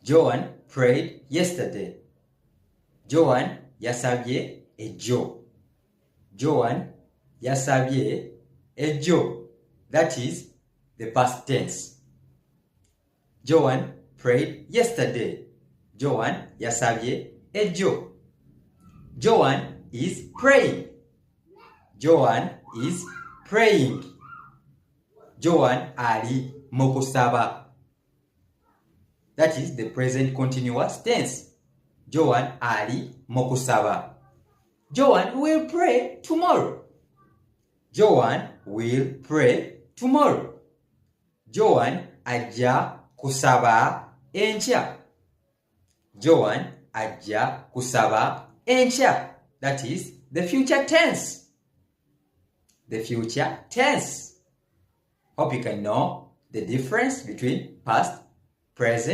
Joan prayed yesterday. Joan yasabye ejjo. Joan yasabye ejjo. That is the past tense. Joan prayed yesterday. Joan yasabye ejjo. Joan is praying. Joan is praying. Joan ali mu kusaba. That is the present continuous tense. Joan ali mu kusaba. Joan will pray tomorrow. Joan will pray tomorrow. Joan ajja kusaba enkya. Joan ajja kusaba enkya. That is the future tense. The future tense. Hope you can know the difference between past, present,